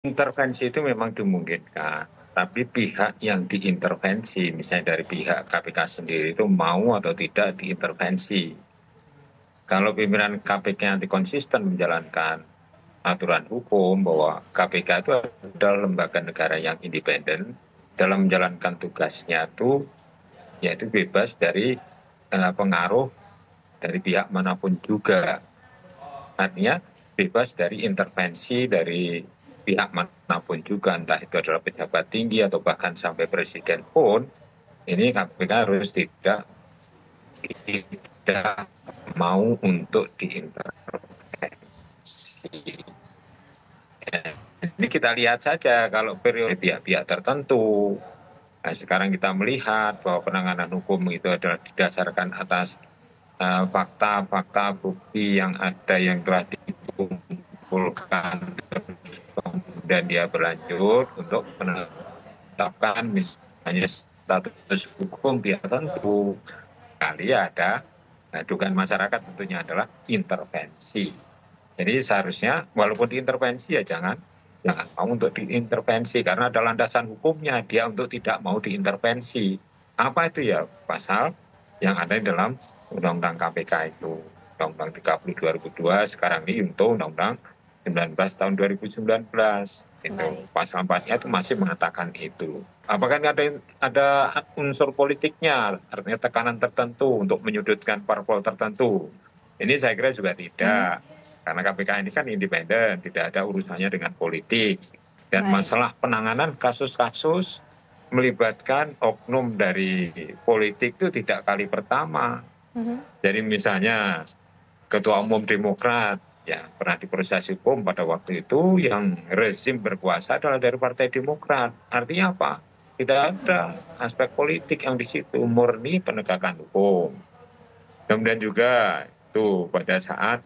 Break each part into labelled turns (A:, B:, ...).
A: Intervensi itu memang dimungkinkan, tapi pihak yang diintervensi, misalnya dari pihak KPK sendiri itu mau atau tidak diintervensi. Kalau pimpinan KPK nanti konsisten menjalankan aturan hukum bahwa KPK itu adalah lembaga negara yang independen dalam menjalankan tugasnya itu, yaitu bebas dari pengaruh dari pihak manapun juga. Artinya bebas dari intervensi dari pihak manapun juga, entah itu adalah pejabat tinggi atau bahkan sampai presiden pun, ini KPK harus tidak mau untuk diintervensi. Ini kita lihat saja kalau periode pihak-pihak tertentu. Nah, sekarang kita melihat bahwa penanganan hukum itu adalah didasarkan atas fakta-fakta bukti yang ada yang telah dikumpulkan, kemudian dia berlanjut untuk menetapkan misalnya status hukum pihak tertentu. Kali ada dugaan masyarakat tentunya adalah intervensi. Jadi seharusnya walaupun diintervensi ya jangan mau untuk diintervensi karena ada landasan hukumnya dia untuk tidak mau diintervensi. Apa itu ya pasal yang ada di dalam Undang-Undang KPK itu. Undang-Undang 30 2002 sekarang ini untuk Undang-Undang 19 tahun 2019. Itu
B: Baik.
A: pasal 4-nya itu masih mengatakan itu. Apakah ada unsur politiknya, artinya tekanan tertentu untuk menyudutkan parpol tertentu? Ini saya kira juga
B: Mhm.
A: tidak. Karena KPK ini kan independen, tidak ada urusannya dengan politik. Dan
B: Baik.
A: masalah penanganan kasus-kasus melibatkan oknum dari politik itu tidak kali pertama.
B: Mhm.
A: Jadi misalnya Ketua Umum Demokrat ya pernah diproses hukum pada waktu itu yang rezim berkuasa adalah dari Partai Demokrat. Artinya apa? Tidak ada aspek politik yang di situ, murni penegakan hukum. Kemudian juga itu pada saat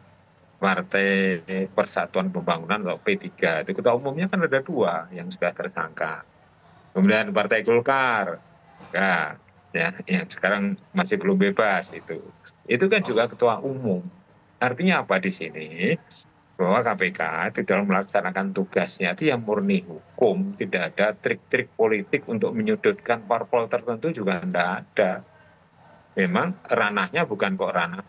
A: Partai Persatuan Pembangunan atau P3. Itu ketua umumnya kan ada 2 yang sudah tersangka. Kemudian Partai Golkar, ya, yang sekarang masih belum bebas itu. Itu kan juga ketua umum. Artinya apa di sini? Bahwa KPK itu dalam melaksanakan tugasnya itu yang murni hukum, tidak ada trik-trik politik untuk menyudutkan parpol tertentu juga tidak ada. Memang ranahnya bukan kok ranah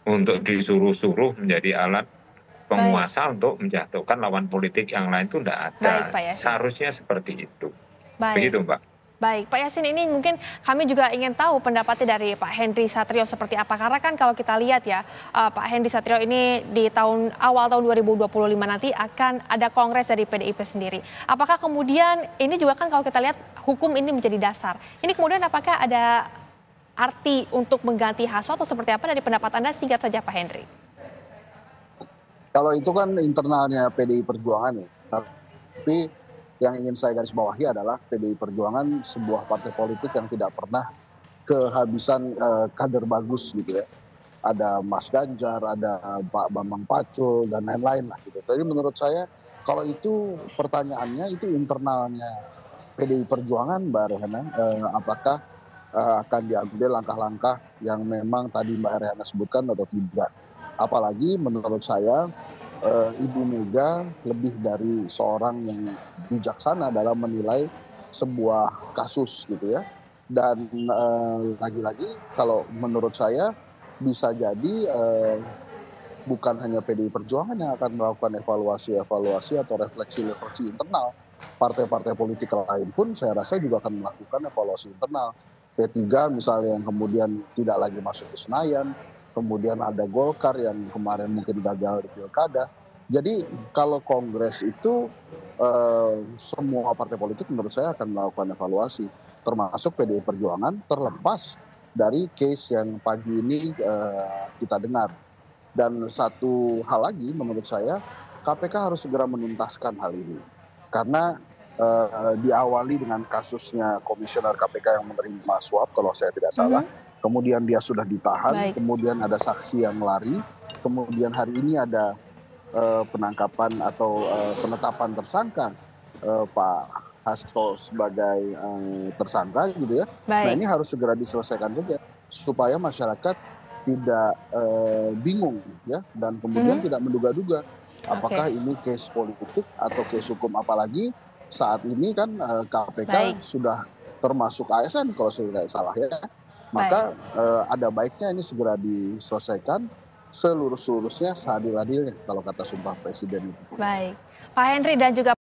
A: untuk disuruh-suruh menjadi alat
B: Baik.
A: penguasa untuk menjatuhkan lawan politik yang lain itu tidak
B: Baik,
A: ada.
B: Pak Yasin.
A: Seharusnya seperti itu.
B: Baik.
A: Begitu, Mbak.
B: Baik, Pak Yasin, ini mungkin kami juga ingin tahu pendapatnya dari Pak Henry Satrio seperti apa. Karena kan kalau kita lihat ya, Pak Henry Satrio ini di awal tahun 2025 nanti akan ada kongres dari PDIP sendiri. Apakah kemudian ini juga kan kalau kita lihat hukum ini menjadi dasar. Ini kemudian apakah ada arti untuk mengganti Hasto atau seperti apa dari pendapat Anda? Singkat saja Pak Henry.
C: Kalau itu kan internalnya PDI Perjuangan ya. Tapi yang ingin saya garis bawahi adalah PDI Perjuangan sebuah partai politik yang tidak pernah kehabisan kader bagus gitu ya. Ada Mas Ganjar, ada Pak Bambang Pacul dan lain-lain lah gitu. Jadi menurut saya kalau itu pertanyaannya itu internalnya PDI Perjuangan, Mbak Rehana, apakah akan diambil langkah-langkah yang memang tadi Mbak Rehana sebutkan atau tidak. Apalagi menurut saya Ibu Mega lebih dari seorang yang bijaksana dalam menilai sebuah kasus gitu ya. Dan lagi-lagi kalau menurut saya bisa jadi bukan hanya PDI Perjuangan yang akan melakukan evaluasi atau refleksi internal. Partai-partai politik lain pun saya rasa juga akan melakukan evaluasi internal. P3 misalnya yang kemudian tidak lagi masuk ke Senayan, kemudian ada Golkar yang kemarin mungkin gagal di pilkada. Jadi kalau kongres itu semua partai politik menurut saya akan melakukan evaluasi, termasuk PDI Perjuangan terlepas dari case yang pagi ini kita dengar. Dan satu hal lagi menurut saya, KPK harus segera menuntaskan hal ini. Karena diawali dengan kasusnya komisioner KPK yang menerima suap kalau saya tidak salah.
B: Mhm.
C: Kemudian dia sudah ditahan,
B: Baik.
C: kemudian ada saksi yang lari, kemudian hari ini ada penangkapan atau penetapan tersangka Pak Hasto sebagai tersangka gitu ya. Nah
B: Baik.
C: ini harus segera diselesaikan saja supaya masyarakat tidak bingung ya dan kemudian
B: Mhm.
C: tidak menduga-duga. Apakah ini case politik atau case hukum, apalagi saat ini kan KPK
B: Baik.
C: sudah termasuk ASN kalau saya tidak salah ya. Maka ada baiknya ini segera diselesaikan seluruh-seluruhnya seadil-adilnya kalau kata Sumpah Presiden itu.
B: Baik, Pak Henry dan juga